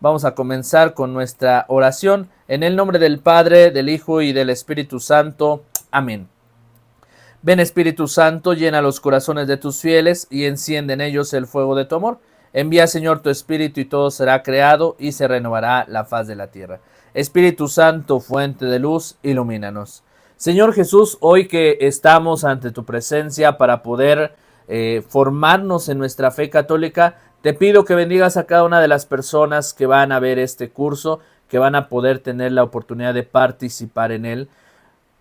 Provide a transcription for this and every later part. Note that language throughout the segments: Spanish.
Vamos a comenzar con nuestra oración en el nombre del Padre, del Hijo y del Espíritu Santo. Amén. Ven Espíritu Santo, llena los corazones de tus fieles y enciende en ellos el fuego de tu amor. Envía, Señor, tu Espíritu y todo será creado y se renovará la faz de la tierra. Espíritu Santo, fuente de luz, ilumínanos. Señor Jesús, hoy que estamos ante tu presencia para poder formarnos en nuestra fe católica, te pido que bendigas a cada una de las personas que van a ver este curso, que van a poder tener la oportunidad de participar en él.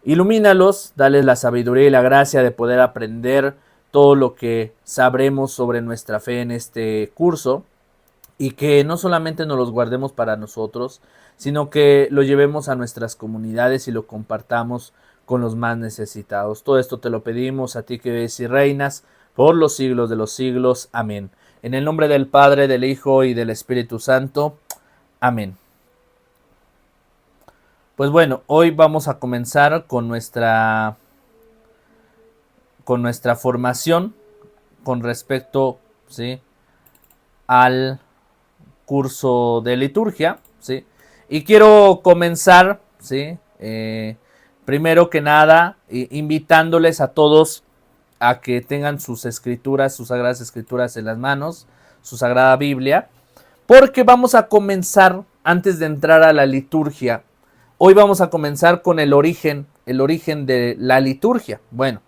Ilumínalos, dales la sabiduría y la gracia de poder aprender todo lo que sabremos sobre nuestra fe en este curso, y que no solamente nos los guardemos para nosotros, sino que lo llevemos a nuestras comunidades y lo compartamos con los más necesitados. Todo esto te lo pedimos a ti que vives y reinas por los siglos de los siglos. Amén. En el nombre del Padre, del Hijo y del Espíritu Santo. Amén. Pues bueno, hoy vamos a comenzar con nuestra formación con respecto, ¿sí?, al curso de liturgia, ¿sí? Y quiero comenzar, ¿sí?, primero que nada, invitándoles a todos a que tengan sus escrituras, sus sagradas escrituras en las manos, su sagrada Biblia, porque vamos a comenzar, antes de entrar a la liturgia, hoy vamos a comenzar con el origen de la liturgia. Bueno,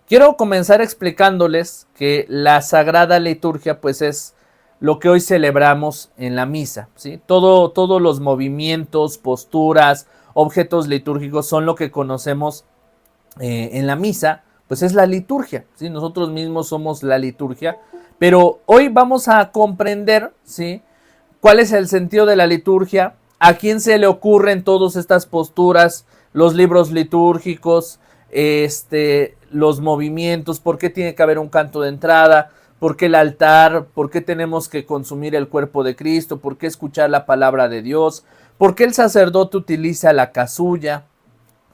quiero comenzar explicándoles que la sagrada liturgia, pues, es lo que hoy celebramos en la misa, ¿sí? Todos los movimientos, posturas, objetos litúrgicos son lo que conocemos en la misa, pues es la liturgia, ¿sí? Nosotros mismos somos la liturgia, pero hoy vamos a comprender, ¿sí?, cuál es el sentido de la liturgia, a quién se le ocurren todas estas posturas, los libros litúrgicos, los movimientos, por qué tiene que haber un canto de entrada, por qué el altar, por qué tenemos que consumir el cuerpo de Cristo, por qué escuchar la palabra de Dios, por qué el sacerdote utiliza la casulla.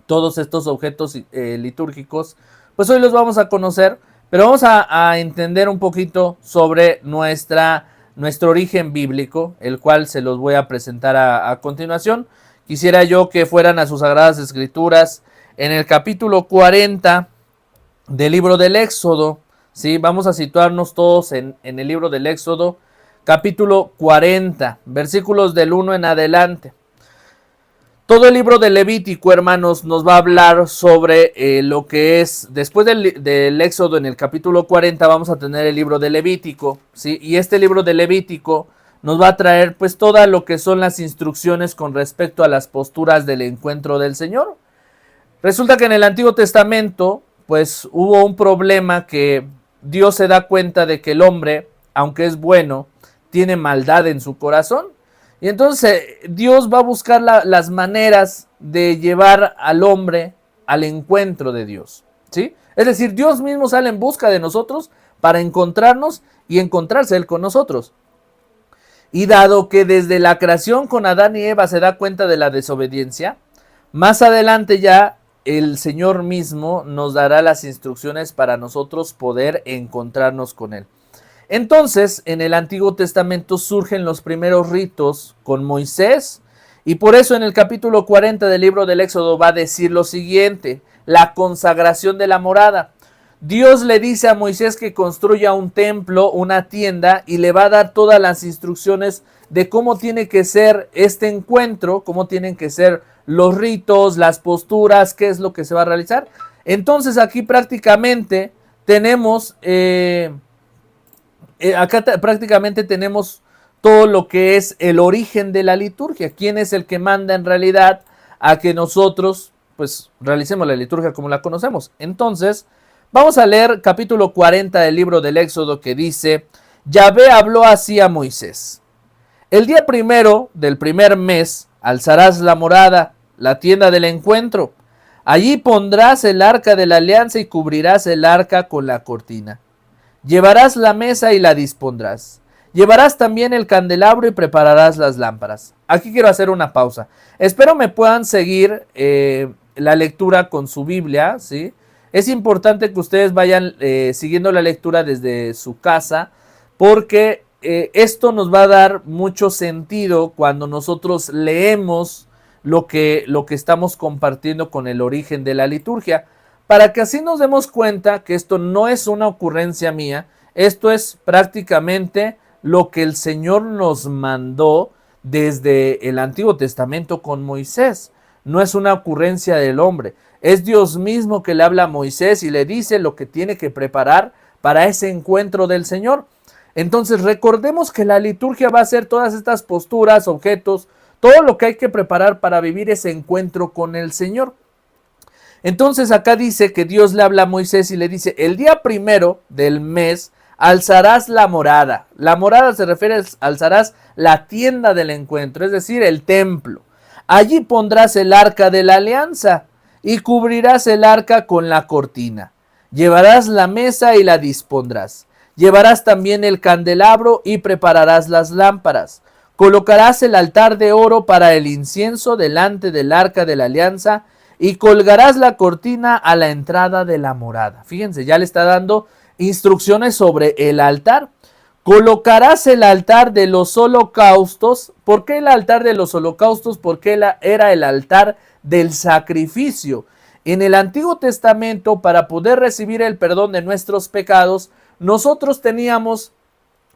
Todos estos objetos litúrgicos, pues hoy los vamos a conocer, pero vamos a entender un poquito sobre nuestro origen bíblico, el cual se los voy a presentar a continuación. Quisiera yo que fueran a sus sagradas escrituras en el capítulo 40 del libro del Éxodo, ¿sí? Vamos a situarnos todos en el libro del Éxodo, capítulo 40, versículos del 1 en adelante. Todo el libro de Levítico, hermanos, nos va a hablar sobre lo que es, después del Éxodo en el capítulo 40, vamos a tener el libro de Levítico, ¿sí? Y este libro de Levítico nos va a traer, pues, todo lo que son las instrucciones con respecto a las posturas del encuentro del Señor. Resulta que en el Antiguo Testamento, pues, hubo un problema que Dios se da cuenta de que el hombre, aunque es bueno, tiene maldad en su corazón. Y entonces Dios va a buscar las maneras de llevar al hombre al encuentro de Dios, ¿sí? Es decir, Dios mismo sale en busca de nosotros para encontrarnos y encontrarse Él con nosotros. Y dado que desde la creación con Adán y Eva se da cuenta de la desobediencia, más adelante ya el Señor mismo nos dará las instrucciones para nosotros poder encontrarnos con Él. Entonces, en el Antiguo Testamento surgen los primeros ritos con Moisés, y por eso en el capítulo 40 del libro del Éxodo va a decir lo siguiente: la consagración de la morada. Dios le dice a Moisés que construya un templo, una tienda, y le va a dar todas las instrucciones de cómo tiene que ser este encuentro, cómo tienen que ser los ritos, las posturas, qué es lo que se va a realizar. Entonces aquí prácticamente tenemos... prácticamente tenemos todo lo que es el origen de la liturgia, quién es el que manda en realidad a que nosotros, pues, realicemos la liturgia como la conocemos. Entonces, vamos a leer capítulo 40 del libro del Éxodo, que dice: Yahvé habló así a Moisés: el día primero del primer mes alzarás la morada, la tienda del encuentro. Allí pondrás el arca de la alianza y cubrirás el arca con la cortina. Llevarás la mesa y la dispondrás. Llevarás también el candelabro y prepararás las lámparas. Aquí quiero hacer una pausa. Espero me puedan seguir la lectura con su Biblia, ¿sí? Es importante que ustedes vayan siguiendo la lectura desde su casa, porque esto nos va a dar mucho sentido cuando nosotros leemos lo que estamos compartiendo con el origen de la liturgia, para que así nos demos cuenta que esto no es una ocurrencia mía, esto es prácticamente lo que el Señor nos mandó desde el Antiguo Testamento con Moisés. No es una ocurrencia del hombre, es Dios mismo que le habla a Moisés y le dice lo que tiene que preparar para ese encuentro del Señor. Entonces recordemos que la liturgia va a ser todas estas posturas, objetos, todo lo que hay que preparar para vivir ese encuentro con el Señor. Entonces acá dice que Dios le habla a Moisés y le dice, el día primero del mes alzarás la morada. La morada se refiere a alzarás la tienda del encuentro, es decir, el templo. Allí pondrás el arca de la alianza y cubrirás el arca con la cortina. Llevarás la mesa y la dispondrás. Llevarás también el candelabro y prepararás las lámparas. Colocarás el altar de oro para el incienso delante del arca de la alianza y colgarás la cortina a la entrada de la morada. Fíjense, ya le está dando instrucciones sobre el altar. Colocarás el altar de los holocaustos. ¿Por qué el altar de los holocaustos? Porque era el altar del sacrificio. En el Antiguo Testamento, para poder recibir el perdón de nuestros pecados, nosotros teníamos,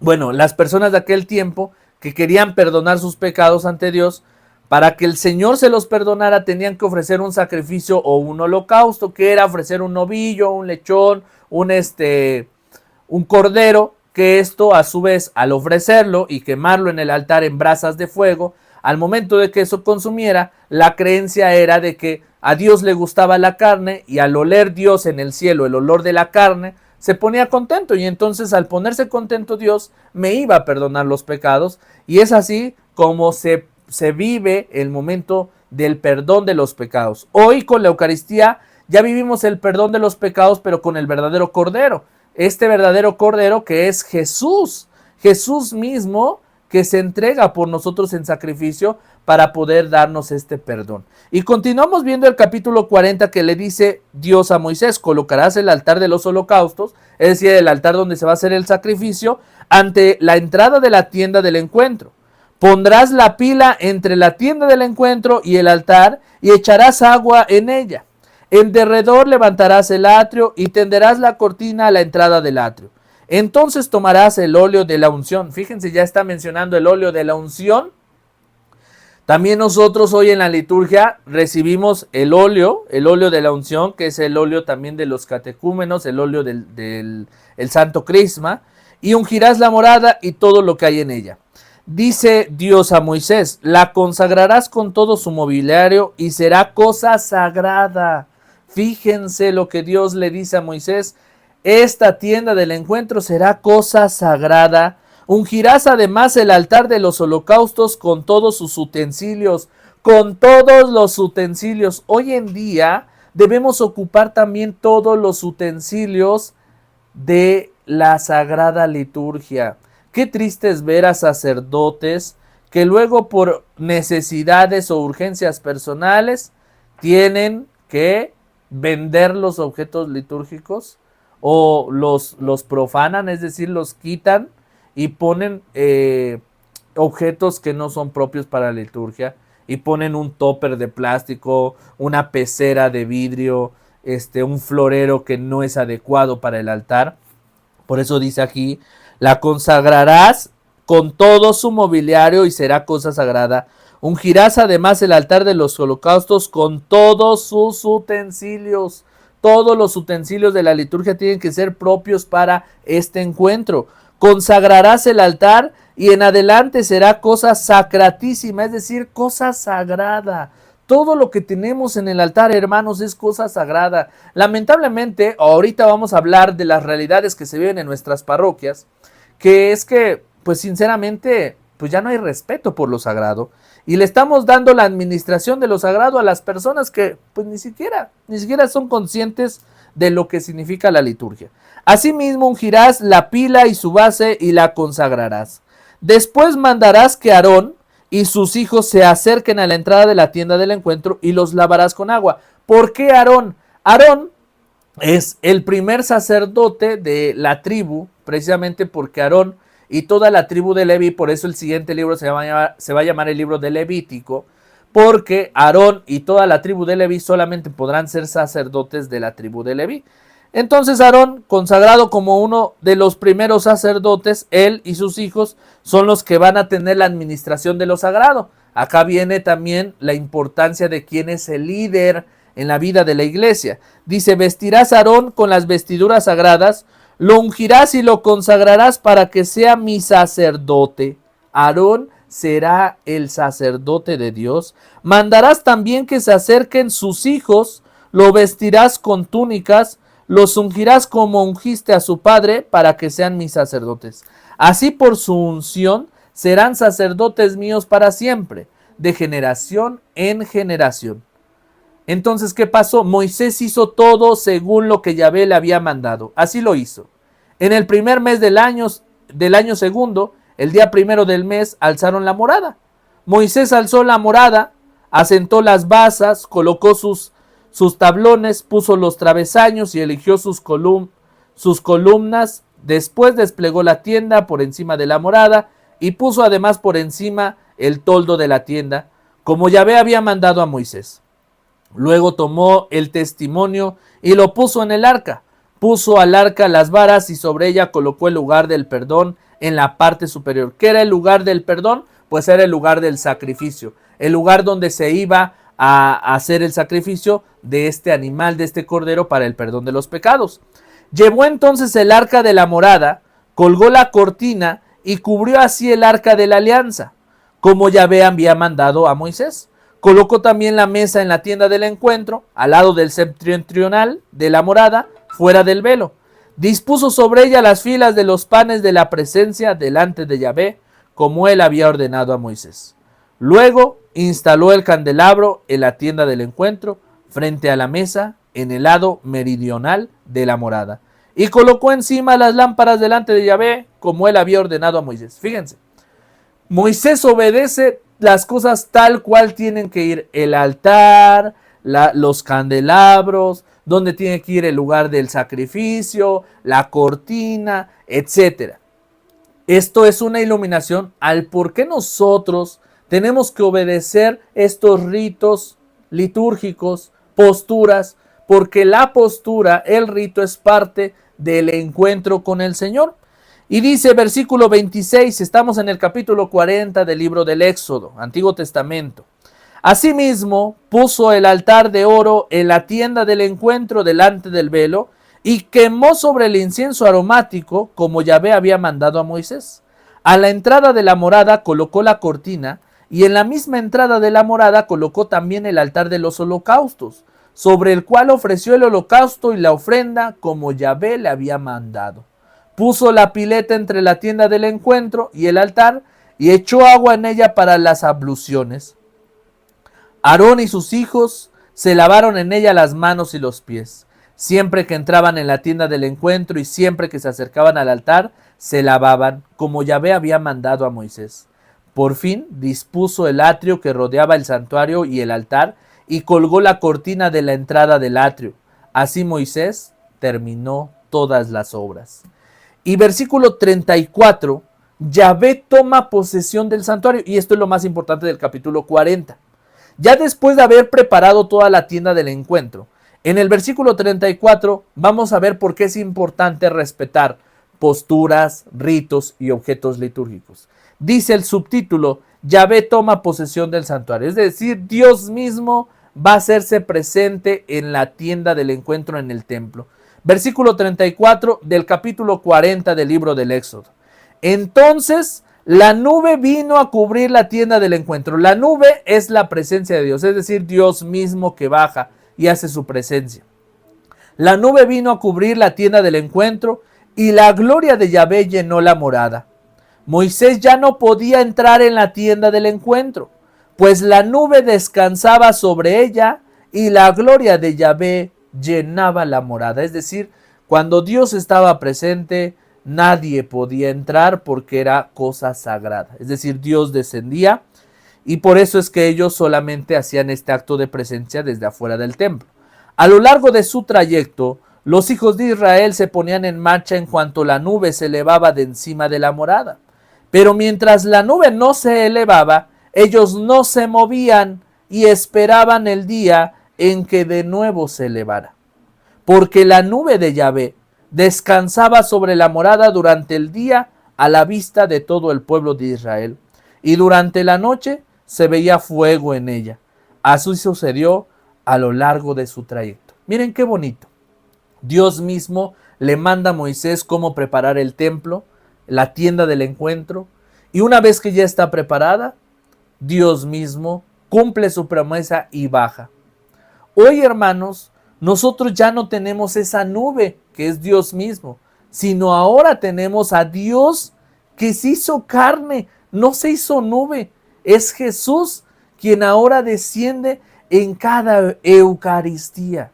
las personas de aquel tiempo que querían perdonar sus pecados ante Dios, para que el Señor se los perdonara, tenían que ofrecer un sacrificio o un holocausto, que era ofrecer un novillo, un lechón, un cordero, que esto a su vez, al ofrecerlo y quemarlo en el altar en brasas de fuego, al momento de que eso consumiera, la creencia era de que a Dios le gustaba la carne y al oler Dios en el cielo el olor de la carne, se ponía contento y entonces al ponerse contento Dios me iba a perdonar los pecados y es así como se vive el momento del perdón de los pecados. Hoy con la Eucaristía ya vivimos el perdón de los pecados pero con el verdadero Cordero, este verdadero Cordero que es Jesús, Jesús mismo que se entrega por nosotros en sacrificio para poder darnos este perdón. Y continuamos viendo el capítulo 40 que le dice Dios a Moisés, colocarás el altar de los holocaustos, es decir, el altar donde se va a hacer el sacrificio, ante la entrada de la tienda del encuentro. Pondrás la pila entre la tienda del encuentro y el altar y echarás agua en ella. En derredor levantarás el atrio y tenderás la cortina a la entrada del atrio. Entonces tomarás el óleo de la unción. Fíjense, ya está mencionando el óleo de la unción. También nosotros hoy en la liturgia recibimos el óleo de la unción, que es el óleo también de los catecúmenos, el óleo del Santo Crisma, y ungirás la morada y todo lo que hay en ella. Dice Dios a Moisés, la consagrarás con todo su mobiliario y será cosa sagrada. Fíjense lo que Dios le dice a Moisés, esta tienda del encuentro será cosa sagrada. Ungirás además el altar de los holocaustos con todos sus utensilios, con todos los utensilios. Hoy en día debemos ocupar también todos los utensilios de la sagrada liturgia. Qué triste es ver a sacerdotes que luego por necesidades o urgencias personales tienen que vender los objetos litúrgicos o los profanan, es decir, los quitan y ponen objetos que no son propios para la liturgia y ponen un topper de plástico, una pecera de vidrio, un florero que no es adecuado para el altar. Por eso dice aquí, la consagrarás con todo su mobiliario y será cosa sagrada. Ungirás además el altar de los holocaustos con todos sus utensilios. Todos los utensilios de la liturgia tienen que ser propios para este encuentro. Consagrarás el altar y en adelante será cosa sacratísima, es decir, cosa sagrada. Todo lo que tenemos en el altar, hermanos, es cosa sagrada. Lamentablemente, ahorita vamos a hablar de las realidades que se viven en nuestras parroquias, que es que, pues sinceramente, pues ya no hay respeto por lo sagrado. Y le estamos dando la administración de lo sagrado a las personas que, pues ni siquiera son conscientes de lo que significa la liturgia. Asimismo, ungirás la pila y su base y la consagrarás. Después mandarás que Aarón y sus hijos se acerquen a la entrada de la tienda del encuentro y los lavarás con agua. ¿Por qué Aarón? Aarón es el primer sacerdote de la tribu, precisamente porque Aarón y toda la tribu de Leví. Por eso el siguiente libro se va a llamar el libro de Levítico, porque Aarón y toda la tribu de Leví solamente podrán ser sacerdotes de la tribu de Leví. Entonces Aarón, consagrado como uno de los primeros sacerdotes, él y sus hijos son los que van a tener la administración de lo sagrado. Acá viene también la importancia de quién es el líder en la vida de la iglesia. Dice, vestirás a Aarón con las vestiduras sagradas, lo ungirás y lo consagrarás para que sea mi sacerdote. Aarón será el sacerdote de Dios. Mandarás también que se acerquen sus hijos, lo vestirás con túnicas, los ungirás como ungiste a su padre para que sean mis sacerdotes. Así por su unción serán sacerdotes míos para siempre, de generación en generación. Entonces, ¿qué pasó? Moisés hizo todo según lo que Yahvé le había mandado. Así lo hizo. En el primer mes del año segundo, el día primero del mes, alzaron la morada. Moisés alzó la morada, asentó las basas, colocó sus tablones, puso los travesaños y eligió sus columnas. Después desplegó la tienda por encima de la morada y puso además por encima el toldo de la tienda, como Yahvé había mandado a Moisés. Luego tomó el testimonio y lo puso en el arca. Puso al arca las varas y sobre ella colocó el lugar del perdón en la parte superior. ¿Qué era el lugar del perdón? Pues era el lugar del sacrificio, el lugar donde se iba a hacer el sacrificio de este animal, de este cordero, para el perdón de los pecados. Llevó entonces el arca de la morada, colgó la cortina y cubrió así el arca de la alianza, como Yahvé había mandado a Moisés. Colocó también la mesa en la tienda del encuentro, al lado del septentrional de la morada, fuera del velo. Dispuso sobre ella las filas de los panes de la presencia delante de Yahvé, como él había ordenado a Moisés. Luego instaló el candelabro en la tienda del encuentro, frente a la mesa, en el lado meridional de la morada, y colocó encima las lámparas delante de Yahvé, como él había ordenado a Moisés. Fíjense, Moisés obedece las cosas tal cual tienen que ir: el altar, los candelabros, donde tiene que ir el lugar del sacrificio, la cortina, etc. Esto es una iluminación al por qué nosotros tenemos que obedecer estos ritos litúrgicos, posturas, porque la postura, el rito, es parte del encuentro con el Señor. Y dice versículo 26, estamos en el capítulo 40 del libro del Éxodo, Antiguo Testamento. Asimismo, puso el altar de oro en la tienda del encuentro delante del velo y quemó sobre el incienso aromático, como Yahvé había mandado a Moisés. A la entrada de la morada colocó la cortina y en la misma entrada de la morada colocó también el altar de los holocaustos, sobre el cual ofreció el holocausto y la ofrenda, como Yahvé le había mandado. Puso la pileta entre la tienda del encuentro y el altar y echó agua en ella para las abluciones. Aarón y sus hijos se lavaron en ella las manos y los pies. Siempre que entraban en la tienda del encuentro y siempre que se acercaban al altar, se lavaban, como Yahvé había mandado a Moisés. Por fin dispuso el atrio que rodeaba el santuario y el altar y colgó la cortina de la entrada del atrio. Así Moisés terminó todas las obras. Y versículo 34, Yahvé toma posesión del santuario, y esto es lo más importante del capítulo 40. Ya después de haber preparado toda la tienda del encuentro, en el versículo 34 vamos a ver por qué es importante respetar posturas, ritos y objetos litúrgicos. Dice el subtítulo, Yahvé toma posesión del santuario, es decir, Dios mismo va a hacerse presente en la tienda del encuentro en el templo. Versículo 34 del capítulo 40 del libro del Éxodo. Entonces la nube vino a cubrir la tienda del encuentro. La nube es la presencia de Dios, es decir, Dios mismo que baja y hace su presencia. La nube vino a cubrir la tienda del encuentro y la gloria de Yahvé llenó la morada. Moisés ya no podía entrar en la tienda del encuentro, pues la nube descansaba sobre ella y la gloria de Yahvé llenaba la morada. Es decir, cuando Dios estaba presente, nadie podía entrar porque era cosa sagrada. Es decir, Dios descendía y por eso es que ellos solamente hacían este acto de presencia desde afuera del templo. A lo largo de su trayecto, Los hijos de Israel se ponían en marcha en cuanto la nube se elevaba de encima de la morada. Pero mientras la nube no se elevaba, ellos no se movían y esperaban el día en que de nuevo se elevara. Porque la nube de Yahvé descansaba sobre la morada durante el día a la vista de todo el pueblo de Israel, y durante la noche se veía fuego en ella. Así sucedió a lo largo de su trayecto. Miren qué bonito. Dios mismo le manda a Moisés cómo preparar el templo, la tienda del encuentro, y una vez que ya está preparada, Dios mismo cumple su promesa y baja. Hoy, hermanos, nosotros ya no tenemos esa nube que es Dios mismo, sino ahora tenemos a Dios que se hizo carne, no se hizo nube. Es Jesús quien ahora desciende en cada Eucaristía.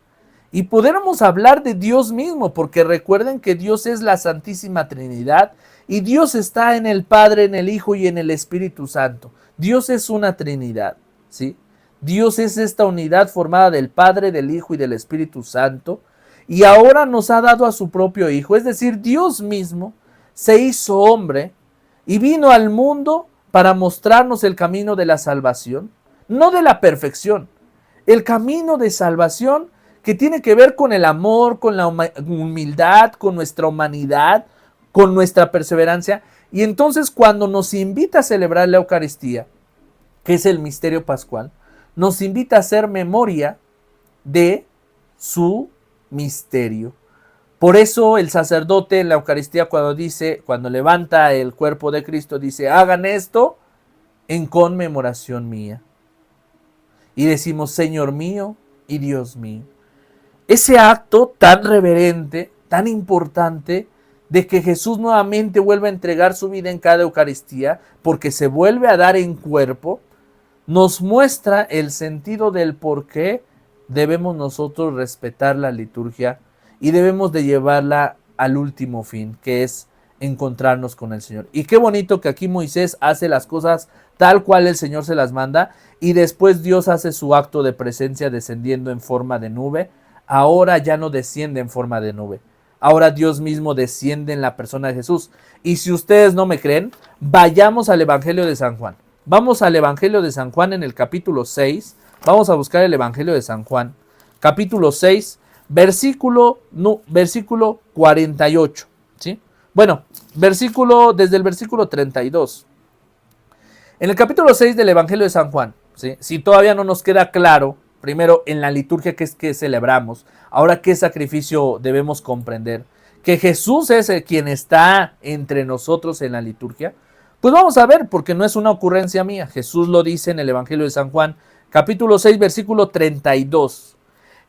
Y podemos hablar de Dios mismo, porque recuerden que Dios es la Santísima Trinidad y Dios está en el Padre, en el Hijo y en el Espíritu Santo. Dios es una Trinidad, ¿sí? Dios es esta unidad formada del Padre, del Hijo y del Espíritu Santo, y ahora nos ha dado a su propio Hijo, es decir, Dios mismo se hizo hombre y vino al mundo para mostrarnos el camino de la salvación, no de la perfección, el camino de salvación que tiene que ver con el amor, con la humildad, con nuestra humanidad, con nuestra perseverancia. Y entonces cuando nos invita a celebrar la Eucaristía, que es el misterio pascual, nos invita a hacer memoria de su misterio. Por eso el sacerdote en la Eucaristía cuando levanta el cuerpo de Cristo, dice, hagan esto en conmemoración mía. Y decimos, Señor mío y Dios mío. Ese acto tan reverente, tan importante, de que Jesús nuevamente vuelve a entregar su vida en cada Eucaristía, porque se vuelve a dar en cuerpo, nos muestra el sentido del por qué debemos nosotros respetar la liturgia y debemos de llevarla al último fin, que es encontrarnos con el Señor. Y qué bonito que aquí Moisés hace las cosas tal cual el Señor se las manda, y después Dios hace su acto de presencia descendiendo en forma de nube. Ahora ya no desciende en forma de nube. Ahora Dios mismo desciende en la persona de Jesús. Y si ustedes no me creen, vayamos al Evangelio de San Juan. Vamos al Evangelio de San Juan en el capítulo 6. Vamos a buscar el Evangelio de San Juan. Capítulo 6, versículo 48. ¿Sí? Bueno, desde el versículo 32. En el capítulo 6 del Evangelio de San Juan, ¿sí? Si todavía no nos queda claro, primero en la liturgia que es que celebramos, ahora qué sacrificio debemos comprender, que Jesús es el quien está entre nosotros en la liturgia, pues vamos a ver, porque no es una ocurrencia mía. Jesús lo dice en el Evangelio de San Juan, capítulo 6, versículo 32.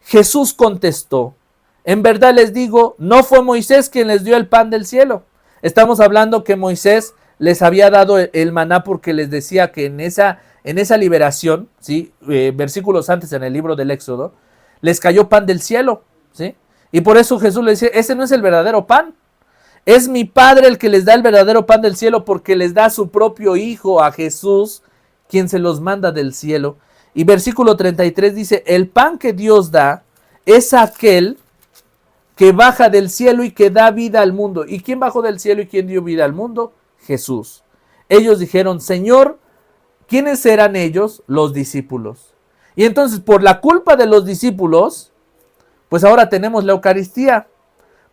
Jesús contestó, en verdad les digo, no fue Moisés quien les dio el pan del cielo. Estamos hablando que Moisés les había dado el maná porque les decía que en esa liberación, ¿sí? Versículos antes en el libro del Éxodo, les cayó pan del cielo, ¿sí? Y por eso Jesús les dice, ese no es el verdadero pan. Es mi Padre el que les da el verdadero pan del cielo, porque les da a su propio Hijo, a Jesús, quien se los manda del cielo. Y versículo 33 dice, el pan que Dios da es aquel que baja del cielo y que da vida al mundo. ¿Y quién bajó del cielo y quién dio vida al mundo? Jesús. Ellos dijeron, Señor, ¿quiénes eran ellos? Los discípulos. Y entonces, por la culpa de los discípulos, pues ahora tenemos la Eucaristía.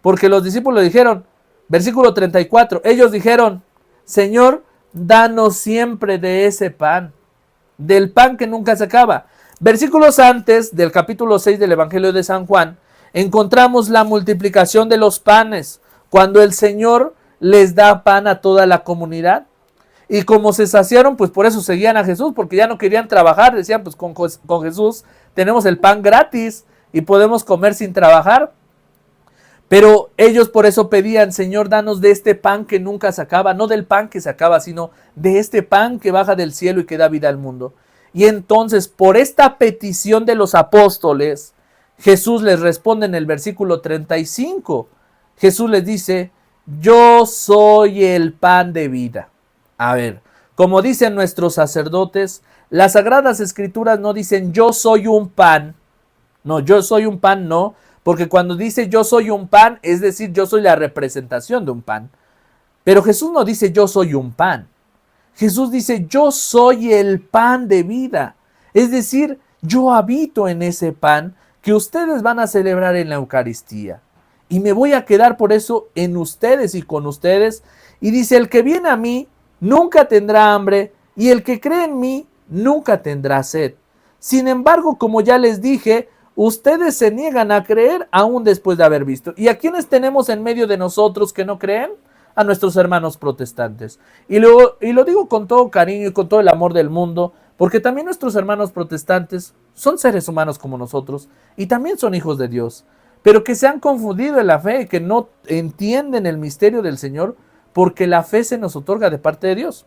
Porque los discípulos dijeron, versículo 34, ellos dijeron, Señor, danos siempre de ese pan, del pan que nunca se acaba. Versículos antes del capítulo 6 del Evangelio de San Juan, encontramos la multiplicación de los panes, cuando el Señor les da pan a toda la comunidad. Y como se saciaron, pues por eso seguían a Jesús, porque ya no querían trabajar. Decían, pues con Jesús tenemos el pan gratis y podemos comer sin trabajar. Pero ellos por eso pedían, Señor, danos de este pan que nunca se acaba, no del pan que se acaba, sino de este pan que baja del cielo y que da vida al mundo. Y entonces, por esta petición de los apóstoles, Jesús les responde en el versículo 35. Jesús les dice, yo soy el pan de vida. A ver, como dicen nuestros sacerdotes, las Sagradas Escrituras no dicen yo soy un pan. No, yo soy un pan, no. porque cuando dice yo soy un pan, es decir, yo soy la representación de un pan. Pero Jesús no dice yo soy un pan. Jesús dice yo soy el pan de vida. Es decir, yo habito en ese pan que ustedes van a celebrar en la Eucaristía. Y me voy a quedar por eso en ustedes y con ustedes. Y dice, el que viene a mí nunca tendrá hambre, y el que cree en mí nunca tendrá sed. Sin embargo, como ya les dije, ustedes se niegan a creer aún después de haber visto. ¿Y a quiénes tenemos en medio de nosotros que no creen? A nuestros hermanos protestantes. Y lo digo con todo cariño y con todo el amor del mundo, porque también nuestros hermanos protestantes son seres humanos como nosotros y también son hijos de Dios, pero que se han confundido en la fe, que no entienden el misterio del Señor, porque la fe se nos otorga de parte de Dios.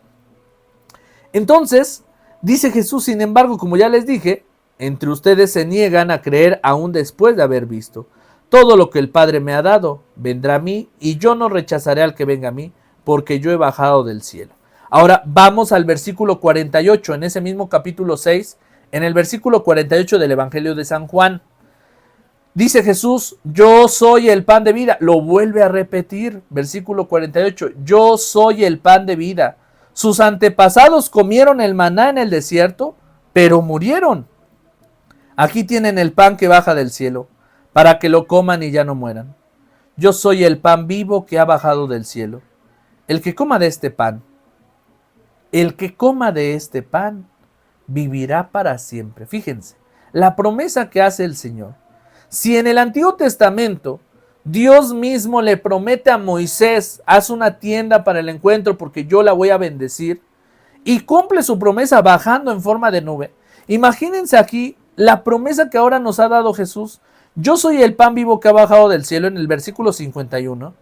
Entonces, dice Jesús, sin embargo, como ya les dije, entre ustedes se niegan a creer aún después de haber visto. Todo lo que el Padre me ha dado vendrá a mí, y yo no rechazaré al que venga a mí, porque yo he bajado del cielo. Ahora vamos al versículo 48, en ese mismo capítulo 6, en el versículo 48 del Evangelio de San Juan. Dice Jesús, yo soy el pan de vida. Lo vuelve a repetir, versículo 48, yo soy el pan de vida. Sus antepasados comieron el maná en el desierto, pero murieron. Aquí tienen el pan que baja del cielo, para que lo coman y ya no mueran. Yo soy el pan vivo que ha bajado del cielo. El que coma de este pan, vivirá para siempre. Fíjense, la promesa que hace el Señor. Si en el Antiguo Testamento Dios mismo le promete a Moisés, haz una tienda para el encuentro porque yo la voy a bendecir, y cumple su promesa bajando en forma de nube, imagínense aquí la promesa que ahora nos ha dado Jesús. Yo soy el pan vivo que ha bajado del cielo, en el versículo 51.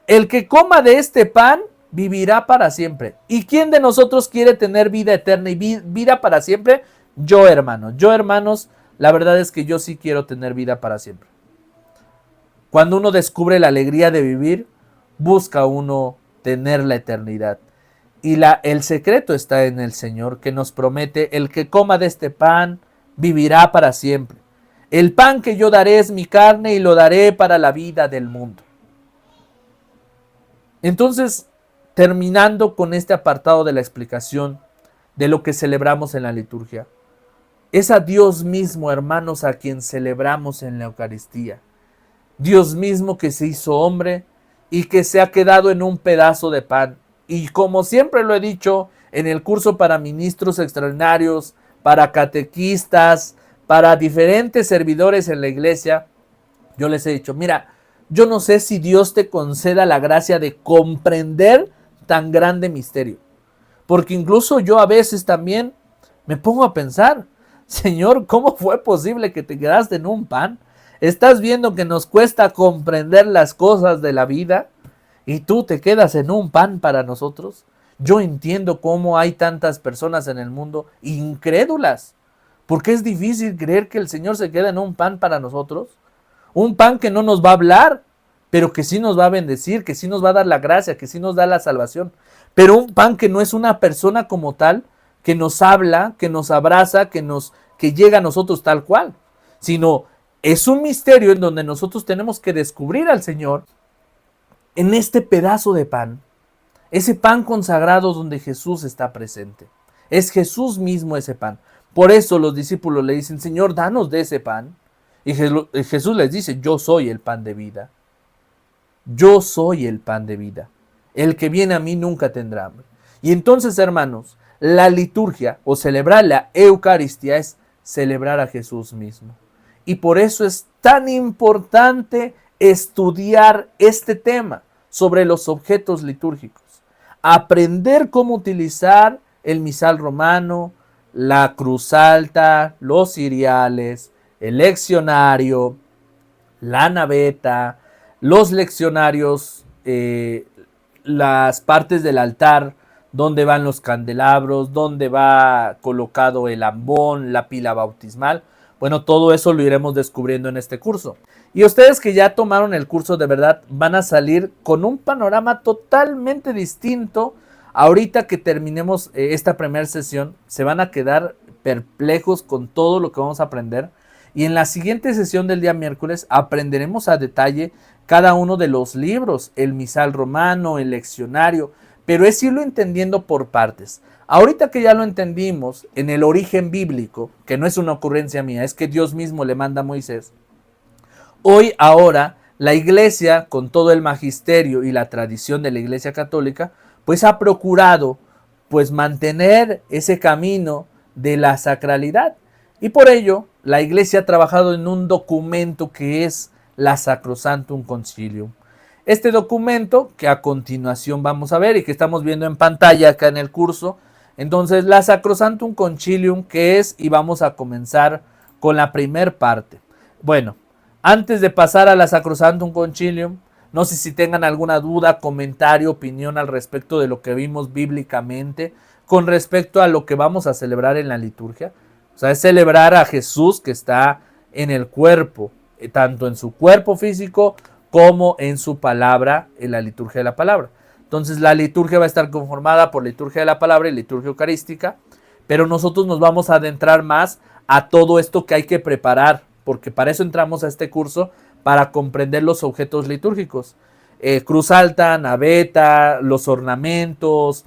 El que coma de este pan vivirá para siempre. ¿Y quién de nosotros quiere tener vida eterna y vida para siempre? Yo, hermanos, la verdad es que yo sí quiero tener vida para siempre. Cuando uno descubre la alegría de vivir, busca uno tener la eternidad. Y el secreto está en el Señor, que nos promete, el que coma de este pan vivirá para siempre. El pan que yo daré es mi carne y lo daré para la vida del mundo. Entonces, terminando con este apartado de la explicación de lo que celebramos en la liturgia, es a Dios mismo, hermanos, a quien celebramos en la Eucaristía. Dios mismo que se hizo hombre y que se ha quedado en un pedazo de pan. Y como siempre lo he dicho en el curso para ministros extraordinarios, para catequistas, para diferentes servidores en la iglesia, yo les he dicho, mira, yo no sé si Dios te conceda la gracia de comprender tan grande misterio. Porque incluso yo a veces también me pongo a pensar, Señor, ¿cómo fue posible que te quedaste en un pan? Estás viendo que nos cuesta comprender las cosas de la vida y tú te quedas en un pan para nosotros. Yo entiendo cómo hay tantas personas en el mundo incrédulas, porque es difícil creer que el Señor se queda en un pan para nosotros. Un pan que no nos va a hablar, pero que sí nos va a bendecir, que sí nos va a dar la gracia, que sí nos da la salvación. Pero un pan que no es una persona como tal, que nos habla, que nos abraza, que llega a nosotros tal cual, sino es un misterio en donde nosotros tenemos que descubrir al Señor en este pedazo de pan, ese pan consagrado donde Jesús está presente. Es Jesús mismo ese pan. Por eso los discípulos le dicen, Señor, danos de ese pan. Y Jesús les dice, yo soy el pan de vida. Yo soy el pan de vida. El que viene a mí nunca tendrá hambre. Y entonces, hermanos, la liturgia o celebrar la Eucaristía es celebrar a Jesús mismo. Y por eso es tan importante estudiar este tema sobre los objetos litúrgicos. Aprender cómo utilizar el misal romano, la cruz alta, los ciriales, el leccionario, la naveta, los leccionarios, las partes del altar, donde van los candelabros, donde va colocado el ambón, la pila bautismal. Bueno, todo eso lo iremos descubriendo en este curso. Y ustedes que ya tomaron el curso, de verdad van a salir con un panorama totalmente distinto. Ahorita que terminemos esta primera sesión, se van a quedar perplejos con todo lo que vamos a aprender. Y en la siguiente sesión del día miércoles aprenderemos a detalle cada uno de los libros, el misal romano, el leccionario, pero es irlo entendiendo por partes. Ahorita que ya lo entendimos en el origen bíblico, que no es una ocurrencia mía, es que Dios mismo le manda a Moisés, ahora, la iglesia, con todo el magisterio y la tradición de la iglesia católica, pues ha procurado pues mantener ese camino de la sacralidad. Y por ello, la iglesia ha trabajado en un documento que es la Sacrosanctum Concilium. Este documento, que a continuación vamos a ver y que estamos viendo en pantalla acá en el curso, entonces la Sacrosanctum Concilium, que es, y vamos a comenzar con la primer parte. Bueno, antes de pasar a la Sacrosanctum Concilium, no sé si tengan alguna duda, comentario, opinión al respecto de lo que vimos bíblicamente con respecto a lo que vamos a celebrar en la liturgia. O sea, es celebrar a Jesús que está en el cuerpo, tanto en su cuerpo físico como en su palabra, en la liturgia de la palabra. Entonces la liturgia va a estar conformada por liturgia de la palabra y liturgia eucarística, pero nosotros nos vamos a adentrar más a todo esto que hay que preparar, porque para eso entramos a este curso, para comprender los objetos litúrgicos. Cruz alta, naveta, los ornamentos,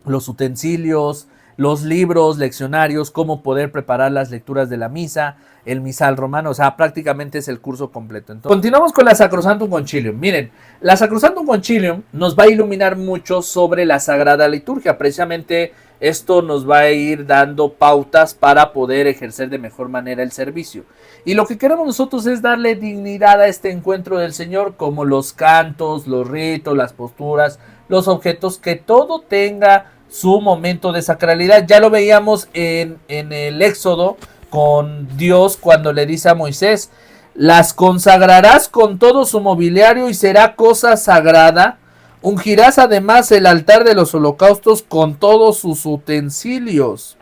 los utensilios, los libros, leccionarios, cómo poder preparar las lecturas de la misa, el misal romano, o sea, prácticamente es el curso completo. Entonces, continuamos con la Sacrosanctum Concilium. Miren, la Sacrosanctum Concilium nos va a iluminar mucho sobre la Sagrada Liturgia. Precisamente esto nos va a ir dando pautas para poder ejercer de mejor manera el servicio. Y lo que queremos nosotros es darle dignidad a este encuentro del Señor, como los cantos, los ritos, las posturas, los objetos, que todo tenga su momento de sacralidad. Ya lo veíamos en el Éxodo con Dios cuando le dice a Moisés: las consagrarás con todo su mobiliario y será cosa sagrada. Ungirás además el altar de los holocaustos con todos sus utensilios.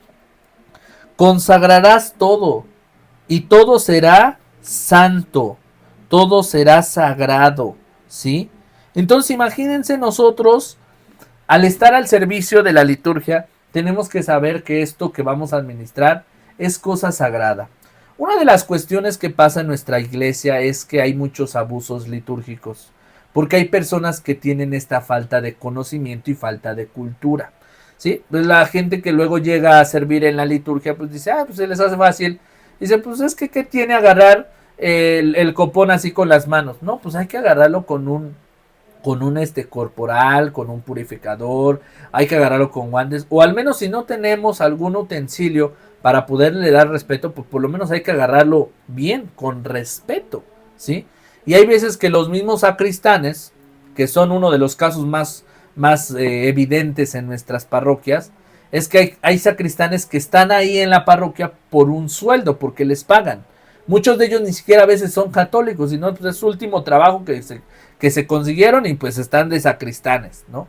Consagrarás todo y todo será santo, todo será sagrado, ¿sí? Entonces imagínense nosotros, al estar al servicio de la liturgia, tenemos que saber que esto que vamos a administrar es cosa sagrada. Una de las cuestiones que pasa en nuestra iglesia es que hay muchos abusos litúrgicos, porque hay personas que tienen esta falta de conocimiento y falta de cultura, ¿sí? Pues la gente que luego llega a servir en la liturgia, pues dice, pues se les hace fácil. Dice, pues es que ¿qué tiene agarrar el copón así con las manos? No, pues hay que agarrarlo con un corporal, con un purificador, hay que agarrarlo con guantes, o al menos si no tenemos algún utensilio para poderle dar respeto, pues por lo menos hay que agarrarlo bien, con respeto, ¿sí? Y hay veces que los mismos sacristanes, que son uno de los casos más evidentes en nuestras parroquias, es que hay sacristanes que están ahí en la parroquia por un sueldo, porque les pagan. Muchos de ellos ni siquiera a veces son católicos, sino pues es su último trabajo que se consiguieron y pues están de sacristanes, ¿no?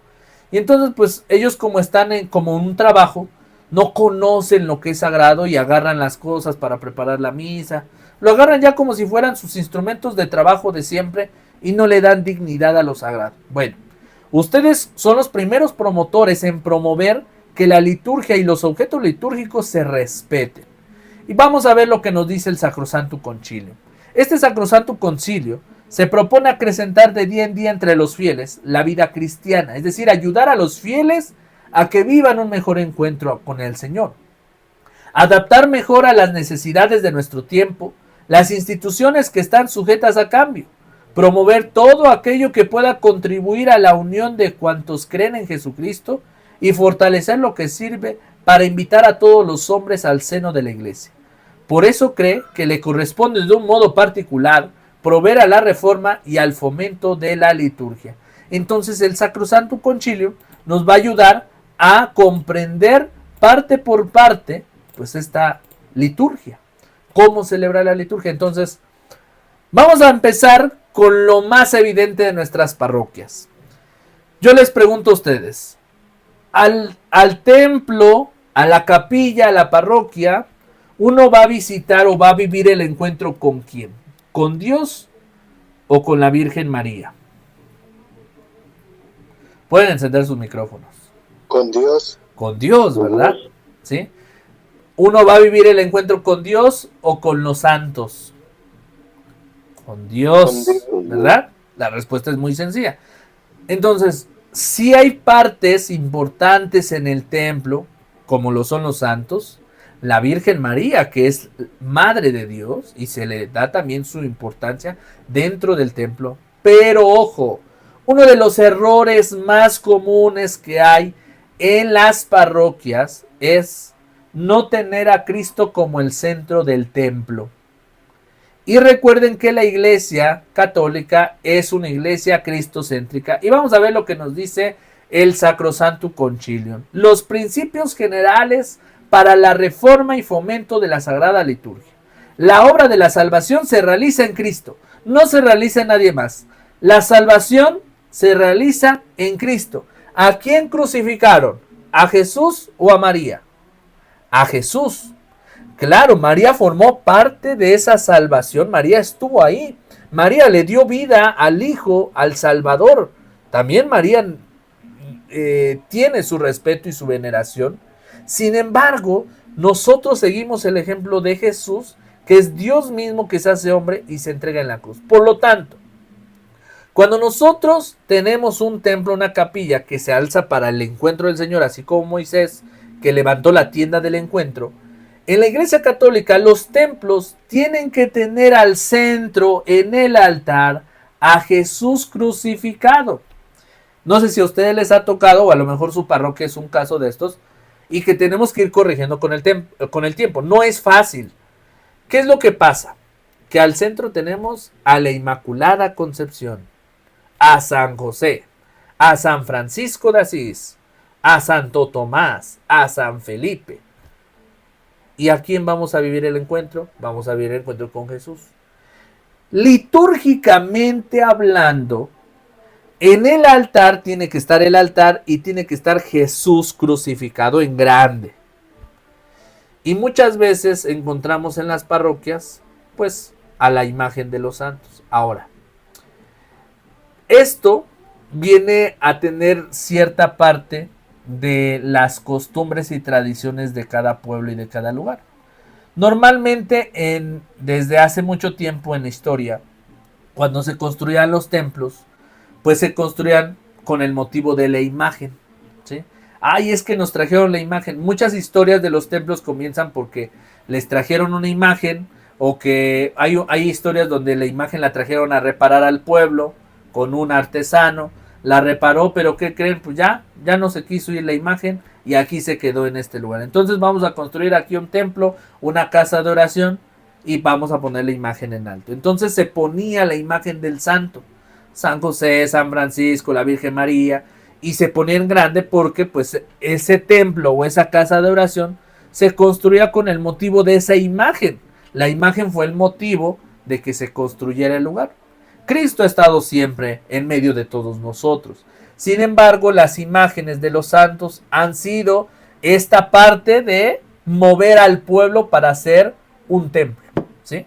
Y entonces pues ellos como están como un trabajo, no conocen lo que es sagrado y agarran las cosas para preparar la misa. Lo agarran ya como si fueran sus instrumentos de trabajo de siempre y no le dan dignidad a lo sagrado. Bueno, ustedes son los primeros promotores en promover que la liturgia y los objetos litúrgicos se respeten. Y vamos a ver lo que nos dice el Sacrosanctum Concilium. Este Sacrosanctum Concilio se propone acrecentar de día en día entre los fieles la vida cristiana, es decir, ayudar a los fieles a que vivan un mejor encuentro con el Señor. Adaptar mejor a las necesidades de nuestro tiempo las instituciones que están sujetas a cambio. Promover todo aquello que pueda contribuir a la unión de cuantos creen en Jesucristo y fortalecer lo que sirve para invitar a todos los hombres al seno de la iglesia. Por eso cree que le corresponde de un modo particular proveer a la reforma y al fomento de la liturgia. Entonces el Sacrosanctum Concilium nos va a ayudar a comprender parte por parte pues esta liturgia, cómo celebrar la liturgia. Entonces vamos a empezar con lo más evidente de nuestras parroquias. Yo les pregunto a ustedes, al templo, a la capilla, a la parroquia, uno va a visitar o va a vivir el encuentro ¿con quién? ¿Con Dios o con la Virgen María? Pueden encender sus micrófonos. Con Dios. Con Dios, ¿verdad? ¿Sí? ¿Uno va a vivir el encuentro con Dios o con los santos? Con Dios, ¿verdad? La respuesta es muy sencilla. Entonces, sí hay partes importantes en el templo, como lo son los santos, la Virgen María, que es Madre de Dios, y se le da también su importancia dentro del templo. Pero ojo, uno de los errores más comunes que hay en las parroquias es no tener a Cristo como el centro del templo. Y recuerden que la iglesia católica es una iglesia cristocéntrica. Y vamos a ver lo que nos dice el Sacrosanto Concilium. Los principios generales para la reforma y fomento de la Sagrada Liturgia. La obra de la salvación se realiza en Cristo, no se realiza en nadie más. La salvación se realiza en Cristo. ¿A quién crucificaron? ¿A Jesús o a María? A Jesús. Claro, María formó parte de esa salvación. María estuvo ahí. María le dio vida al Hijo, al Salvador. También María tiene su respeto y su veneración. Sin embargo, nosotros seguimos el ejemplo de Jesús, que es Dios mismo que se hace hombre y se entrega en la cruz. Por lo tanto, cuando nosotros tenemos un templo, una capilla que se alza para el encuentro del Señor, así como Moisés, que levantó la tienda del encuentro, en la Iglesia Católica los templos tienen que tener al centro, en el altar, a Jesús crucificado. No sé si a ustedes les ha tocado, o a lo mejor su parroquia es un caso de estos, y que tenemos que ir corrigiendo con el tiempo. No es fácil. ¿Qué es lo que pasa? Que al centro tenemos a la Inmaculada Concepción, a San José, a San Francisco de Asís, a Santo Tomás, a San Felipe. ¿Y a quién vamos a vivir el encuentro? Vamos a vivir el encuentro con Jesús. Litúrgicamente hablando, en el altar tiene que estar el altar y tiene que estar Jesús crucificado en grande. Y muchas veces encontramos en las parroquias, pues, a la imagen de los santos. Ahora, esto viene a tener cierta parte de las costumbres y tradiciones de cada pueblo y de cada lugar. Normalmente, desde hace mucho tiempo en la historia, cuando se construían los templos, pues se construían con el motivo de la imagen, ¿sí? Ay, es que nos trajeron la imagen. Muchas historias de los templos comienzan porque les trajeron una imagen, o que hay historias donde la imagen la trajeron a reparar al pueblo con un artesano, la reparó, pero ¿qué creen? Pues ya no se quiso ir la imagen y aquí se quedó en este lugar. Entonces vamos a construir aquí un templo, una casa de oración, y vamos a poner la imagen en alto. Entonces se ponía la imagen del santo, San José, San Francisco, la Virgen María, y se ponía en grande porque pues ese templo o esa casa de oración se construía con el motivo de esa imagen. La imagen fue el motivo de que se construyera el lugar. Cristo ha estado siempre en medio de todos nosotros. Sin embargo, las imágenes de los santos han sido esta parte de mover al pueblo para hacer un templo, ¿sí?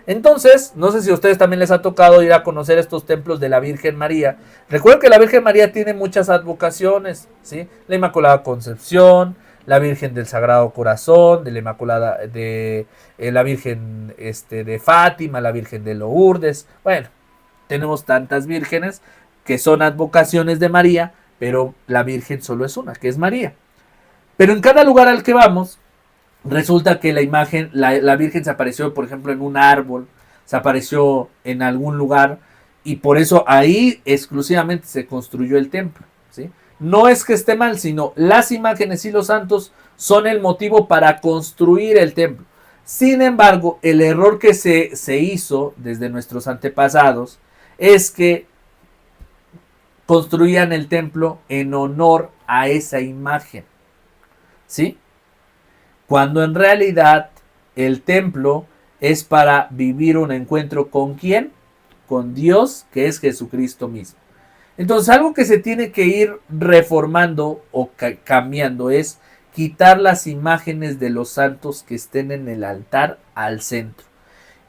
Entonces, no sé si a ustedes también les ha tocado ir a conocer estos templos de la Virgen María. Recuerden que la Virgen María tiene muchas advocaciones, ¿sí? La Inmaculada Concepción, la Virgen del Sagrado Corazón, de la Inmaculada, de la Virgen de Fátima, la Virgen de Lourdes. Bueno, tenemos tantas vírgenes que son advocaciones de María, pero la Virgen solo es una, que es María. Pero en cada lugar al que vamos, resulta que la imagen, la Virgen se apareció, por ejemplo, en un árbol, se apareció en algún lugar, y por eso ahí exclusivamente se construyó el templo, ¿sí? No es que esté mal, sino las imágenes y los santos son el motivo para construir el templo. Sin embargo, el error que se hizo desde nuestros antepasados es que construían el templo en honor a esa imagen, ¿sí? Cuando en realidad el templo es para vivir un encuentro ¿con quién? Con Dios, que es Jesucristo mismo. Entonces, algo que se tiene que ir reformando o cambiando es quitar las imágenes de los santos que estén en el altar al centro.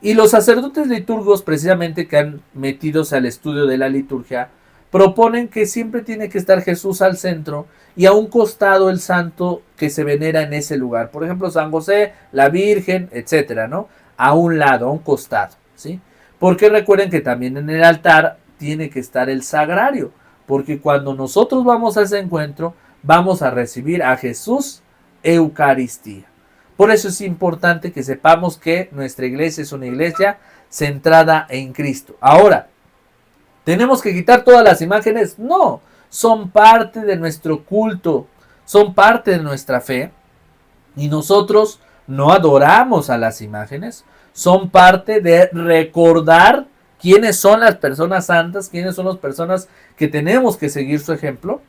Y los sacerdotes liturgos, precisamente, que han metidos al estudio de la liturgia, proponen que siempre tiene que estar Jesús al centro y a un costado el santo que se venera en ese lugar. Por ejemplo, San José, la Virgen, etcétera, ¿no? A un lado, a un costado, ¿sí? Porque recuerden que también en el altar tiene que estar el sagrario, porque cuando nosotros vamos a ese encuentro, vamos a recibir a Jesús Eucaristía. Por eso es importante que sepamos que nuestra iglesia es una iglesia centrada en Cristo. Ahora, ¿tenemos que quitar todas las imágenes? No, son parte de nuestro culto, son parte de nuestra fe y nosotros no adoramos a las imágenes, son parte de recordar quiénes son las personas santas, quiénes son las personas que tenemos que seguir su ejemplo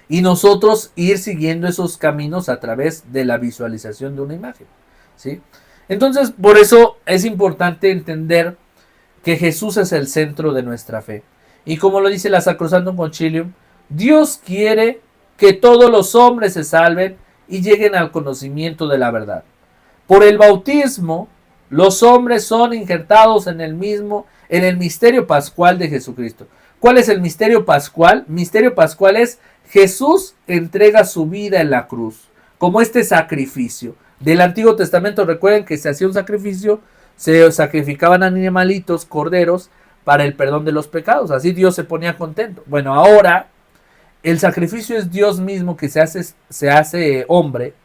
y nosotros ir siguiendo esos caminos a través de la visualización de una imagen, ¿sí? Entonces, por eso es importante entender que Jesús es el centro de nuestra fe. Y como lo dice la Sacrosanctum Concilium, Dios quiere que todos los hombres se salven y lleguen al conocimiento de la verdad. Por el bautismo, los hombres son injertados en el misterio pascual de Jesucristo. ¿Cuál es el misterio pascual? Misterio pascual es Jesús entrega su vida en la cruz, como este sacrificio. Del Antiguo Testamento, recuerden que se hacía un sacrificio, se sacrificaban animalitos, corderos, para el perdón de los pecados. Así Dios se ponía contento. Bueno, ahora el sacrificio es Dios mismo que se hace hombre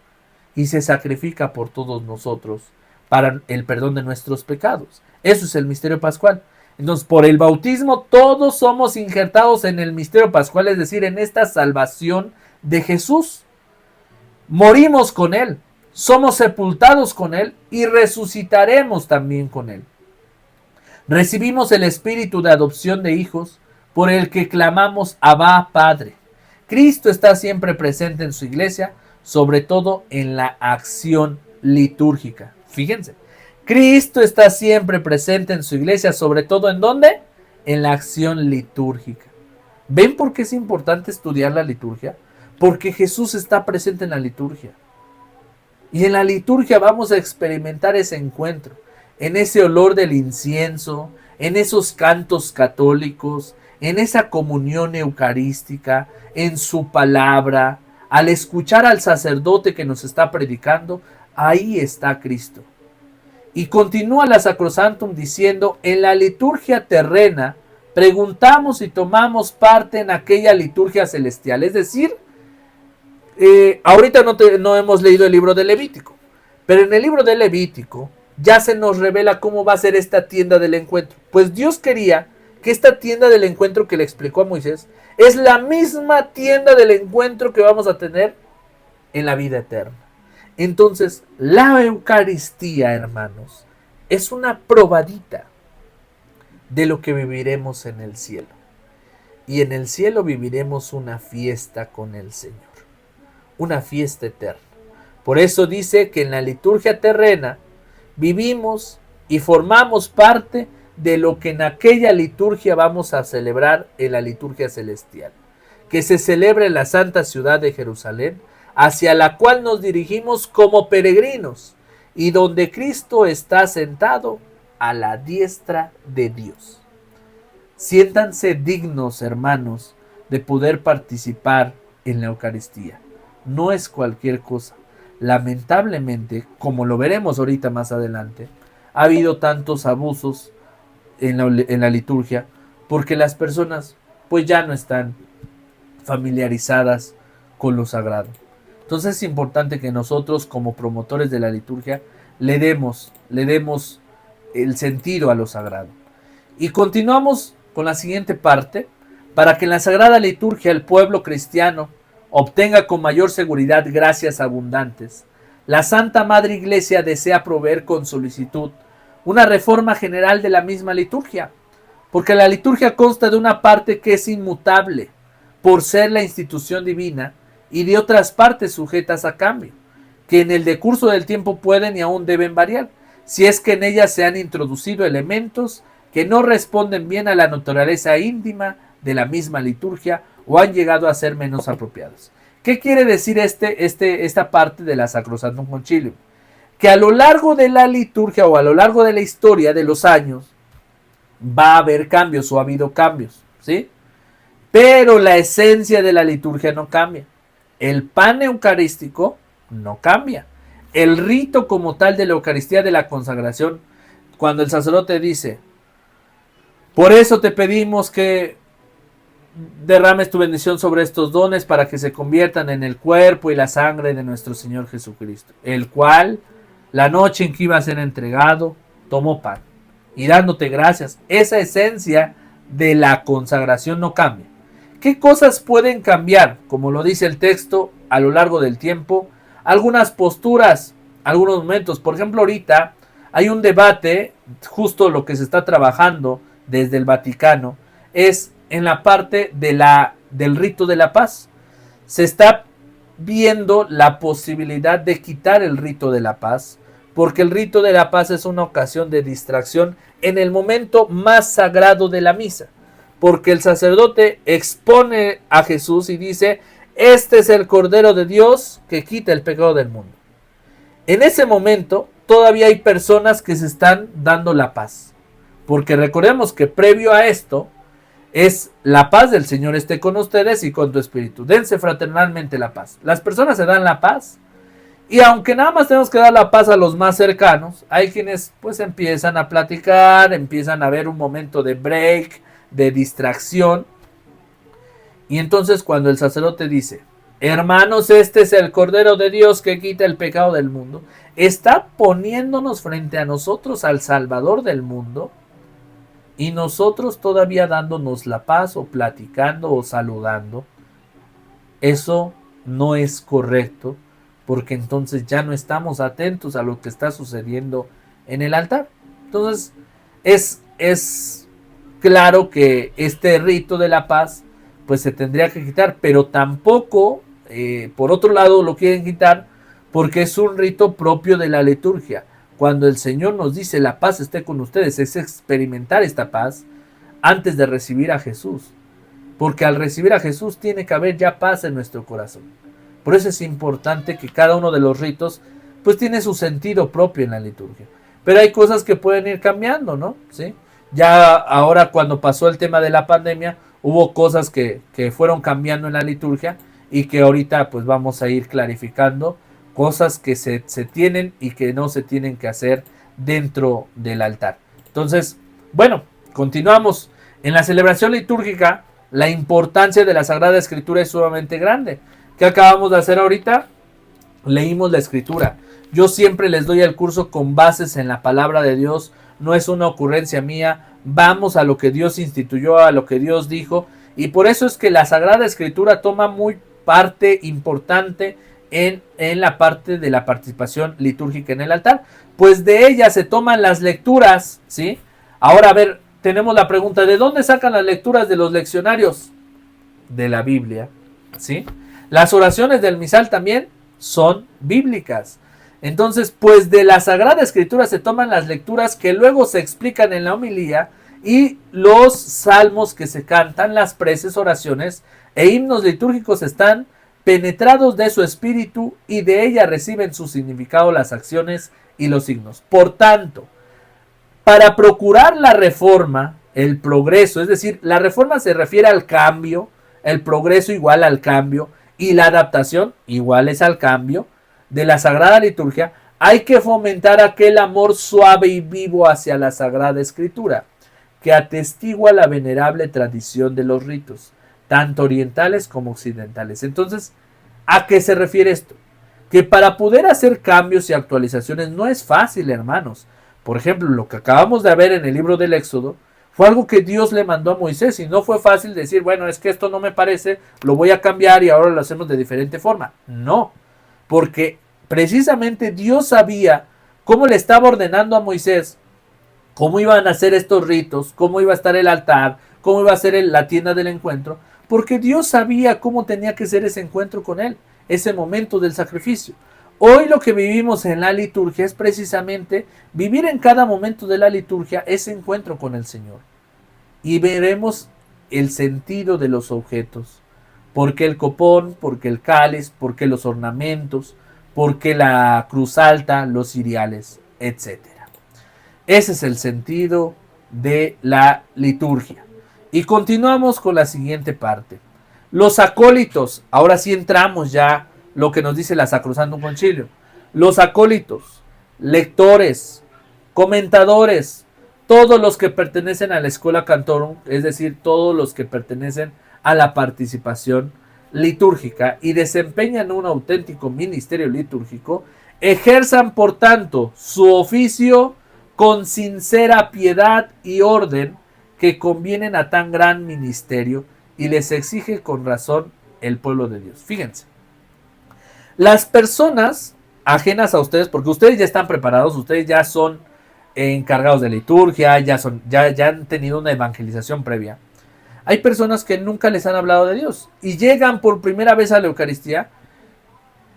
y se sacrifica por todos nosotros para el perdón de nuestros pecados. Eso es el misterio pascual. Entonces, por el bautismo todos somos injertados en el misterio pascual, es decir, en esta salvación de Jesús. Morimos con Él, somos sepultados con Él y resucitaremos también con Él. Recibimos el espíritu de adopción de hijos por el que clamamos Abba Padre. Cristo está siempre presente en su iglesia, sobre todo en la acción litúrgica. Fíjense, Cristo está siempre presente en su iglesia, sobre todo ¿en dónde? En la acción litúrgica. ¿Ven por qué es importante estudiar la liturgia? Porque Jesús está presente en la liturgia. Y en la liturgia vamos a experimentar ese encuentro, en ese olor del incienso, en esos cantos católicos, en esa comunión eucarística, en su palabra. Al escuchar al sacerdote que nos está predicando, ahí está Cristo. Y continúa la Sacrosanctum diciendo, en la liturgia terrena preguntamos y tomamos parte en aquella liturgia celestial. Es decir, ahorita no hemos leído el libro de Levítico, pero en el libro de Levítico ya se nos revela cómo va a ser esta tienda del encuentro. Pues Dios quería que esta tienda del encuentro que le explicó a Moisés es la misma tienda del encuentro que vamos a tener en la vida eterna. Entonces, la Eucaristía, hermanos, es una probadita de lo que viviremos en el cielo. Y en el cielo viviremos una fiesta con el Señor, una fiesta eterna. Por eso dice que en la liturgia terrena vivimos y formamos parte de lo que en aquella liturgia vamos a celebrar en la liturgia celestial, que se celebra en la santa ciudad de Jerusalén, hacia la cual nos dirigimos como peregrinos y donde Cristo está sentado a la diestra de Dios. Siéntanse dignos, hermanos, de poder participar en la Eucaristía. No es cualquier cosa. Lamentablemente, como lo veremos ahorita más adelante, ha habido tantos abusos en la liturgia porque las personas pues ya no están familiarizadas con lo sagrado. Entonces es importante que nosotros como promotores de la liturgia le demos el sentido a lo sagrado. Y continuamos con la siguiente parte. Para que en la sagrada liturgia el pueblo cristiano obtenga con mayor seguridad gracias abundantes, la Santa Madre Iglesia desea proveer con solicitud una reforma general de la misma liturgia, porque la liturgia consta de una parte que es inmutable por ser la institución divina y de otras partes sujetas a cambio, que en el decurso del tiempo pueden y aún deben variar, si es que en ellas se han introducido elementos que no responden bien a la naturaleza íntima de la misma liturgia o han llegado a ser menos apropiados. ¿Qué quiere decir esta parte de la Sacrosanctum Concilium? Que a lo largo de la liturgia o a lo largo de la historia de los años va a haber cambios o ha habido cambios, ¿sí? Pero la esencia de la liturgia no cambia. El pan eucarístico no cambia. El rito como tal de la Eucaristía, de la consagración, cuando el sacerdote dice, por eso te pedimos que derrames tu bendición sobre estos dones para que se conviertan en el cuerpo y la sangre de nuestro Señor Jesucristo, el cual, la noche en que iba a ser entregado, tomó pan y dándote gracias. Esa esencia de la consagración no cambia. ¿Qué cosas pueden cambiar? Como lo dice el texto, a lo largo del tiempo, algunas posturas, algunos momentos. Por ejemplo, ahorita hay un debate, justo lo que se está trabajando desde el Vaticano, es en la parte del rito de la paz. Se está viendo la posibilidad de quitar el rito de la paz, porque el rito de la paz es una ocasión de distracción en el momento más sagrado de la misa, porque el sacerdote expone a Jesús y dice, este es el Cordero de Dios que quita el pecado del mundo. En ese momento todavía hay personas que se están dando la paz, porque recordemos que previo a esto es la paz del Señor esté con ustedes y con tu espíritu. Dense fraternalmente la paz. Las personas se dan la paz. Y aunque nada más tenemos que dar la paz a los más cercanos, hay quienes pues empiezan a platicar, empiezan a ver un momento de break, de distracción. Y entonces cuando el sacerdote dice, hermanos, este es el Cordero de Dios que quita el pecado del mundo, está poniéndonos frente a nosotros al Salvador del mundo, y nosotros todavía dándonos la paz o platicando o saludando. Eso no es correcto, porque entonces ya no estamos atentos a lo que está sucediendo en el altar. Entonces es claro que este rito de la paz pues se tendría que quitar, pero tampoco por otro lado lo quieren quitar porque es un rito propio de la liturgia. Cuando el Señor nos dice la paz esté con ustedes, es experimentar esta paz antes de recibir a Jesús. Porque al recibir a Jesús tiene que haber ya paz en nuestro corazón. Por eso es importante que cada uno de los ritos pues tiene su sentido propio en la liturgia. Pero hay cosas que pueden ir cambiando, ¿no? ¿Sí? Ya ahora cuando pasó el tema de la pandemia, hubo cosas que fueron cambiando en la liturgia y que ahorita pues vamos a ir clarificando. Cosas que se tienen y que no se tienen que hacer dentro del altar. Entonces, bueno, continuamos. En la celebración litúrgica, la importancia de la Sagrada Escritura es sumamente grande. ¿Qué acabamos de hacer ahorita? Leímos la Escritura. Yo siempre les doy el curso con bases en la palabra de Dios. No es una ocurrencia mía. Vamos a lo que Dios instituyó, a lo que Dios dijo. Y por eso es que la Sagrada Escritura toma muy parte importante en la parte de la participación litúrgica en el altar, pues de ella se toman las lecturas, ¿sí? Ahora, a ver, tenemos la pregunta, ¿de dónde sacan las lecturas de los leccionarios? De la Biblia, ¿sí? Las oraciones del misal también son bíblicas. Entonces, pues de la Sagrada Escritura se toman las lecturas que luego se explican en la homilía y los salmos que se cantan, las preces, oraciones e himnos litúrgicos están penetrados de su espíritu y de ella reciben su significado las acciones y los signos. Por tanto, para procurar la reforma, el progreso, es decir, la reforma se refiere al cambio, el progreso igual al cambio y la adaptación igual es al cambio de la Sagrada Liturgia, hay que fomentar aquel amor suave y vivo hacia la Sagrada Escritura, que atestigua la venerable tradición de los ritos, tanto orientales como occidentales. Entonces, ¿a qué se refiere esto? Que para poder hacer cambios y actualizaciones no es fácil, hermanos. Por ejemplo, lo que acabamos de ver en el libro del Éxodo fue algo que Dios le mandó a Moisés y no fue fácil decir, bueno, es que esto no me parece, lo voy a cambiar y ahora lo hacemos de diferente forma. No, porque precisamente Dios sabía cómo le estaba ordenando a Moisés, cómo iban a ser estos ritos, cómo iba a estar el altar, cómo iba a ser la tienda del encuentro, porque Dios sabía cómo tenía que ser ese encuentro con Él, ese momento del sacrificio. Hoy lo que vivimos en la liturgia es precisamente vivir en cada momento de la liturgia ese encuentro con el Señor. Y veremos el sentido de los objetos. ¿Por qué el copón? ¿Por qué el cáliz? ¿Por qué los ornamentos? ¿Por qué la cruz alta? Los ciriales, etcétera. Ese es el sentido de la liturgia. Y continuamos con la siguiente parte. Los acólitos, ahora sí entramos ya lo que nos dice la Sacrosantum Concilio. Los acólitos, lectores, comentadores, todos los que pertenecen a la Escuela Cantorum, es decir, todos los que pertenecen a la participación litúrgica y desempeñan un auténtico ministerio litúrgico, ejerzan por tanto su oficio con sincera piedad y orden que convienen a tan gran ministerio y les exige con razón el pueblo de Dios. Fíjense, las personas ajenas a ustedes, porque ustedes ya están preparados, ustedes ya son encargados de liturgia, ya han tenido una evangelización previa. Hay personas que nunca les han hablado de Dios y llegan por primera vez a la Eucaristía.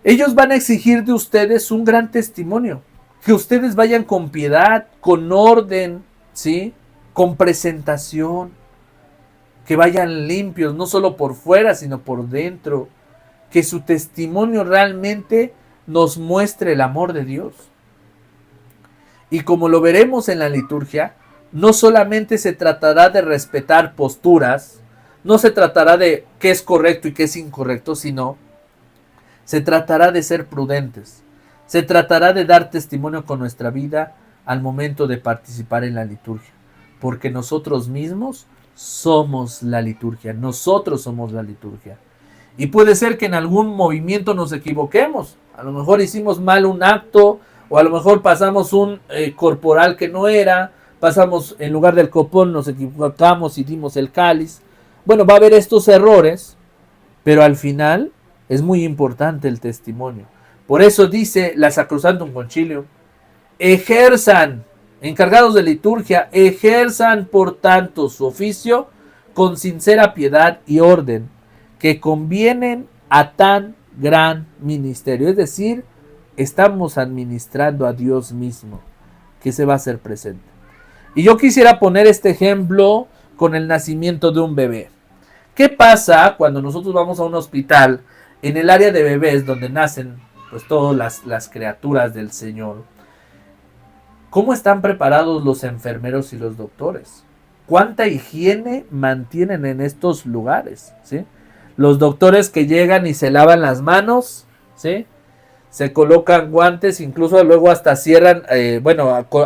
Ellos van a exigir de ustedes un gran testimonio, que ustedes vayan con piedad, con orden, ¿sí? Con presentación, que vayan limpios, no solo por fuera, sino por dentro, que su testimonio realmente nos muestre el amor de Dios. Y como lo veremos en la liturgia, no solamente se tratará de respetar posturas, no se tratará de qué es correcto y qué es incorrecto, sino se tratará de ser prudentes, se tratará de dar testimonio con nuestra vida al momento de participar en la liturgia, porque nosotros mismos somos la liturgia, nosotros somos la liturgia. Y puede ser que en algún movimiento nos equivoquemos, a lo mejor hicimos mal un acto, o a lo mejor pasamos un corporal que no era, pasamos en lugar del copón, nos equivocamos y dimos el cáliz. Bueno, va a haber estos errores, pero al final es muy importante el testimonio. Por eso dice la Sacrosantum Concilium, ejerzan, encargados de liturgia, ejerzan por tanto su oficio con sincera piedad y orden, que convienen a tan gran ministerio. Es decir, estamos administrando a Dios mismo, que se va a hacer presente. Y yo quisiera poner este ejemplo con el nacimiento de un bebé. ¿Qué pasa cuando nosotros vamos a un hospital en el área de bebés donde nacen pues todas las criaturas del Señor? ¿Cómo están preparados los enfermeros y los doctores? ¿Cuánta higiene mantienen en estos lugares? ¿Sí? Los doctores que llegan y se lavan las manos, ¿sí? Se colocan guantes, incluso luego hasta cierran,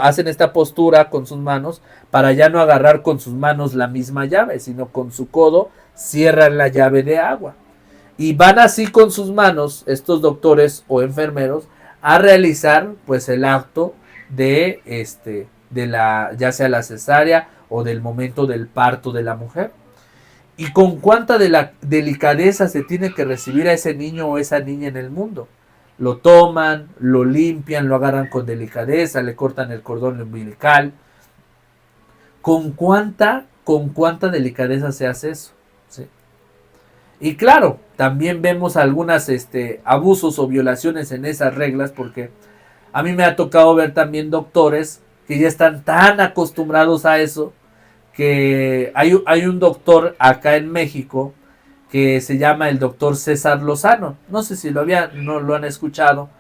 hacen esta postura con sus manos para ya no agarrar con sus manos la misma llave, sino con su codo cierran la llave de agua. Y van así con sus manos, estos doctores o enfermeros, a realizar pues el acto de ya sea la cesárea o del momento del parto de la mujer. Y con cuánta delicadeza se tiene que recibir a ese niño o esa niña en el mundo. Lo toman, lo limpian, lo agarran con delicadeza, le cortan el cordón umbilical. ¿Con cuánta delicadeza se hace eso? ¿Sí? Y claro, también vemos algunas abusos o violaciones en esas reglas, porque a mí me ha tocado ver también doctores que ya están tan acostumbrados a eso, que hay un doctor acá en México que se llama el doctor César Lozano. No sé si no lo han escuchado,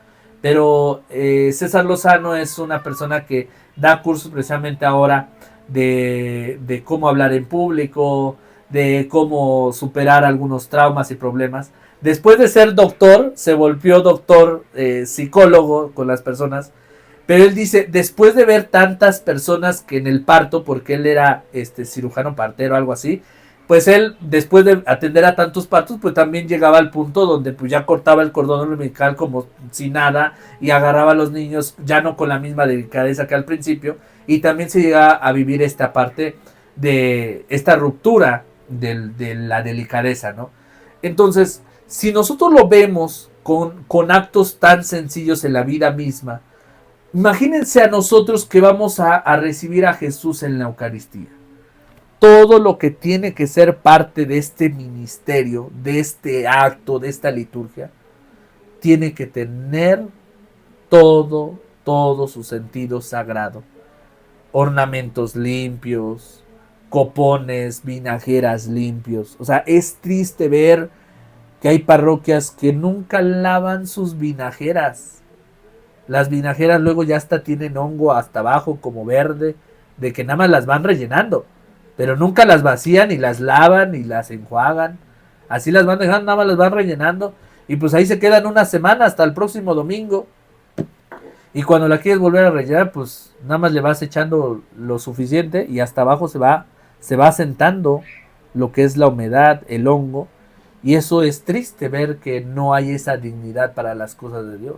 pero César Lozano es una persona que da cursos precisamente ahora de cómo hablar en público, de cómo superar algunos traumas y problemas. Después de ser doctor, se volvió doctor psicólogo con las personas. Pero él dice, después de ver tantas personas que en el parto, porque él era cirujano partero, algo así, pues él, después de atender a tantos partos, pues también llegaba al punto donde pues ya cortaba el cordón umbilical como si nada y agarraba a los niños ya no con la misma delicadeza que al principio, y también se llega a vivir esta parte de esta ruptura de la delicadeza, ¿no? Entonces, si nosotros lo vemos con actos tan sencillos en la vida misma, imagínense a nosotros que vamos a recibir a Jesús en la Eucaristía. Todo lo que tiene que ser parte de este ministerio, de este acto, de esta liturgia, tiene que tener todo su sentido sagrado. Ornamentos limpios, copones, vinajeras limpios. O sea, es triste ver que hay parroquias que nunca lavan sus vinajeras. Las vinajeras luego ya hasta tienen hongo hasta abajo como verde, de que nada más las van rellenando. pero nunca las vacían, ni las lavan, ni las enjuagan. Así las van dejando, nada más las van rellenando. Y pues ahí se quedan una semana hasta el próximo domingo. Y cuando la quieres volver a rellenar, pues nada más le vas echando lo suficiente y hasta abajo se va asentando lo que es la humedad, el hongo. Y eso es triste ver que no hay esa dignidad para las cosas de Dios.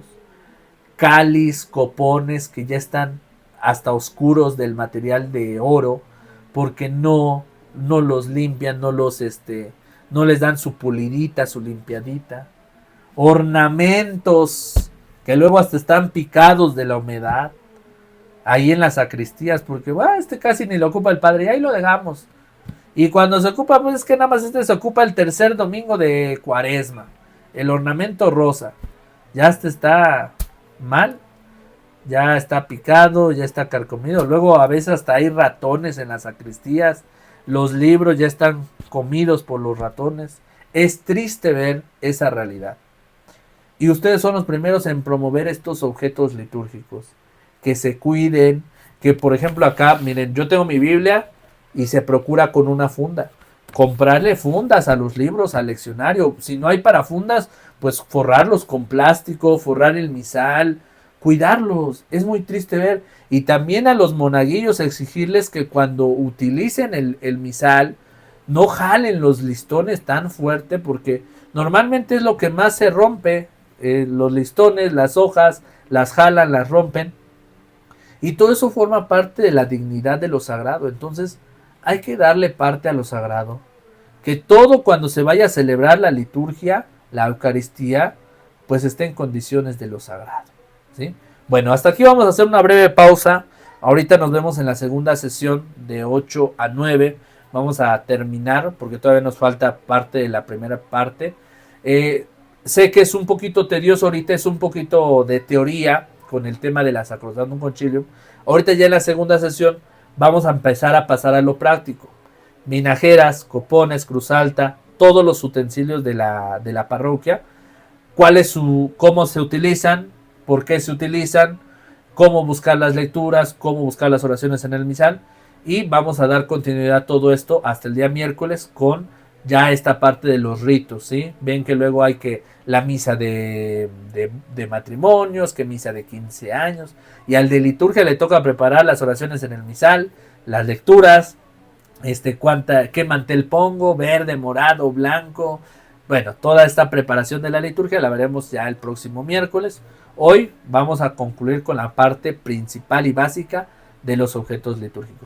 Cáliz, copones que ya están hasta oscuros del material de oro porque no los limpian, no les dan su pulidita, su limpiadita. Ornamentos que luego hasta están picados de la humedad ahí en las sacristías porque casi ni lo ocupa el padre y ahí lo dejamos. Y cuando se ocupa, pues es que nada más se ocupa el tercer domingo de Cuaresma. El ornamento rosa ya está mal, ya está picado, ya está carcomido. Luego a veces hasta hay ratones en las sacristías. Los libros ya están comidos por los ratones. Es triste ver esa realidad. Y ustedes son los primeros en promover estos objetos litúrgicos. Que se cuiden. Que por ejemplo acá, miren, yo tengo mi Biblia y se procura con una funda. Comprarle fundas a los libros, al leccionario. Si no hay para fundas, pues forrarlos con plástico, forrar el misal, cuidarlos. Es muy triste ver. Y también a los monaguillos exigirles que cuando utilicen el misal, no jalen los listones tan fuerte porque normalmente es lo que más se rompe. Los listones, las hojas, las jalan, las rompen. Y todo eso forma parte de la dignidad de lo sagrado. Entonces hay que darle parte a lo sagrado. Que todo cuando se vaya a celebrar la liturgia, la Eucaristía, pues esté en condiciones de lo sagrado. ¿Sí? Bueno, hasta aquí vamos a hacer una breve pausa. Ahorita nos vemos en la segunda sesión de 8 a 9. Vamos a terminar porque todavía nos falta parte de la primera parte. Sé que es un poquito tedioso ahorita, es un poquito de teoría con el tema de la Sacrosantum Concilium. Ahorita ya en la segunda sesión vamos a empezar a pasar a lo práctico. Vinajeras, copones, cruz alta, todos los utensilios de la parroquia. Cómo se utilizan, por qué se utilizan, cómo buscar las lecturas, cómo buscar las oraciones en el misal. Y vamos a dar continuidad a todo esto hasta el día miércoles con ya esta parte de los ritos, ¿sí? Ven que luego hay que la misa de matrimonios, que misa de 15 años, y al de liturgia le toca preparar las oraciones en el misal, las lecturas, qué mantel pongo, verde, morado, blanco. Bueno, toda esta preparación de la liturgia la veremos ya el próximo miércoles. Hoy vamos a concluir con la parte principal y básica de los objetos litúrgicos.